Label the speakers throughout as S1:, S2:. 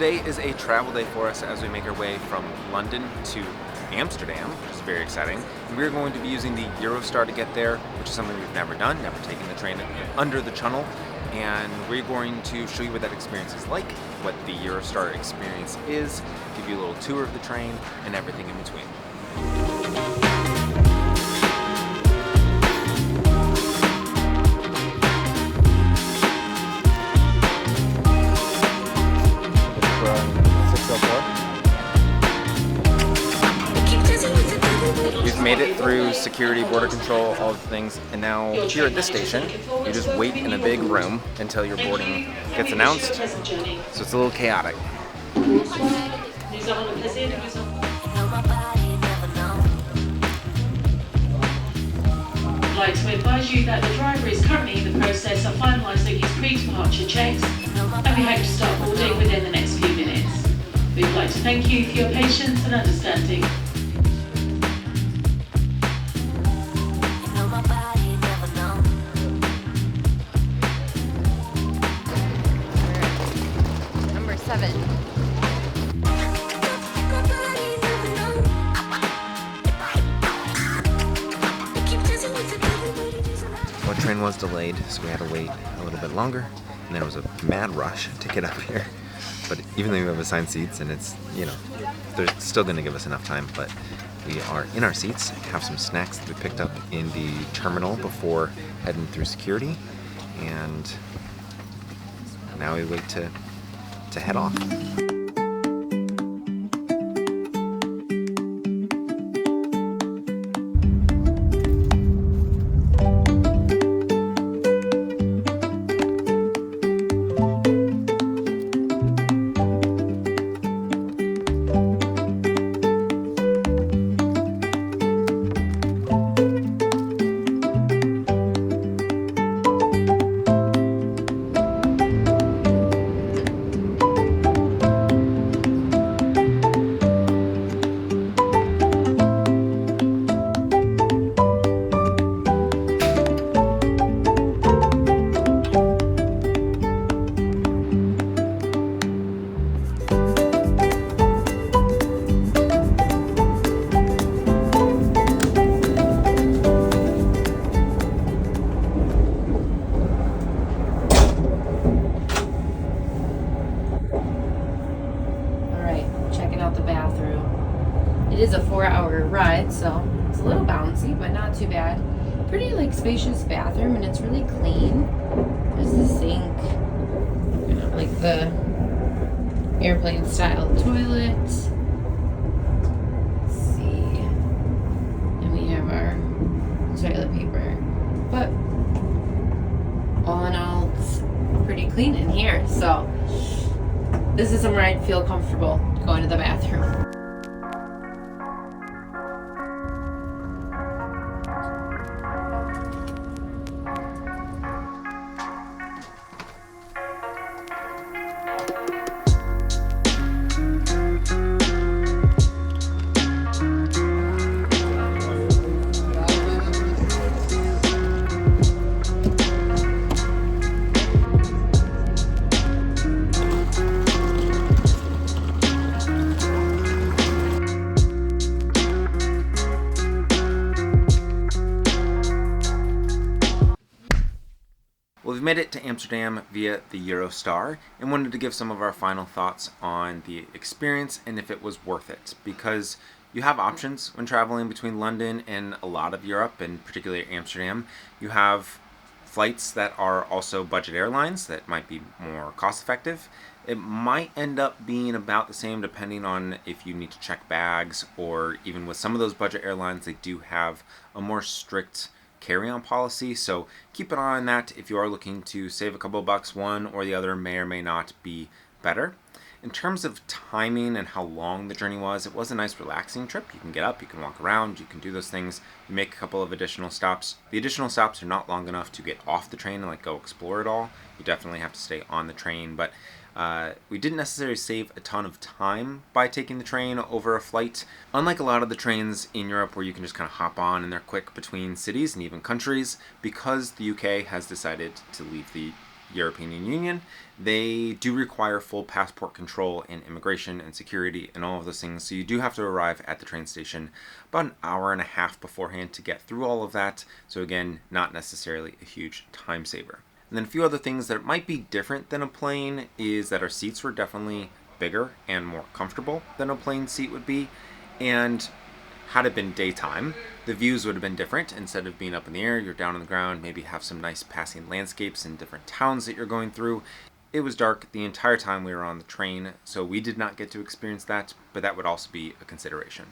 S1: today is a travel day for us as we make our way from London to Amsterdam, which is very exciting. And we're going to be using the Eurostar to get there, which is something we've never done, never taken the train under the chunnel. And we're going to show you what that experience is like, what the Eurostar experience is, give you a little tour of the train, and everything in between. We've made it through security, border control, all the things, and now here at this station, you just wait in a big room until your boarding gets announced, so it's a little chaotic.
S2: I'd like to advise you that the driver is currently in the process of finalising his pre-departure checks, and we hope to start boarding within the next few minutes. We'd like to thank you for your patience and understanding.
S3: Number 7.
S1: Well, the train was delayed, so we had to wait a little bit longer, and there was a mad rush to get up here. But even though we have assigned seats, and it's, they're still going to give us enough time, but we are in our seats, have some snacks that we picked up in the terminal before heading through security, and now we wait to head off.
S3: It is a 4-hour ride, so it's a little bouncy, but not too bad. Pretty spacious bathroom, and it's really clean. There's the sink, like the airplane style toilet. Let's see, and we have our toilet paper. But all in all, it's pretty clean in here. So this is somewhere I'd feel comfortable going to the bathroom.
S1: Well, we've made it to Amsterdam via the Eurostar and wanted to give some of our final thoughts on the experience and if it was worth it, because you have options when traveling between London and a lot of Europe, and particularly Amsterdam. You have flights that are also budget airlines that might be more cost effective. It might end up being about the same depending on if you need to check bags, or even with some of those budget airlines, they do have a more strict carry-on policy, so keep an eye on that. If you are looking to save a couple of bucks, one or the other may or may not be better. In terms of timing and how long the journey was, it was a nice relaxing trip. You can get up, you can walk around, you can do those things. You make a couple of additional stops. The additional stops are not long enough to get off the train and go explore it all. You definitely have to stay on the train, but we didn't necessarily save a ton of time by taking the train over a flight. Unlike a lot of the trains in Europe where you can just kind of hop on and they're quick between cities and even countries, because the UK has decided to leave the European Union, they do require full passport control and immigration and security and all of those things. So you do have to arrive at the train station about an hour and a half beforehand to get through all of that. So again, not necessarily a huge time saver. And then a few other things that might be different than a plane is that our seats were definitely bigger and more comfortable than a plane seat would be. And had it been daytime, the views would have been different. Instead of being up in the air, you're down on the ground, maybe have some nice passing landscapes in different towns that you're going through. It was dark the entire time we were on the train, so we did not get to experience that, but that would also be a consideration.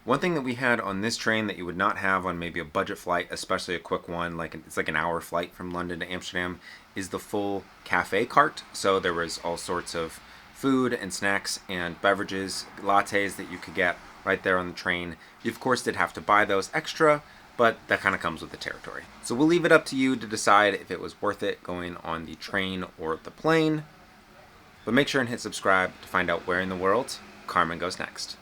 S1: One thing that we had on this train that you would not have on maybe a budget flight, especially a quick one, it's like an hour flight from London to Amsterdam, is the full cafe cart. So there was all sorts of food and snacks and beverages, lattes that you could get right there on the train. You of course did have to buy those extra, but that kind of comes with the territory. So we'll leave it up to you to decide if it was worth it going on the train or the plane. But make sure and hit subscribe to find out where in the world Carmen goes next.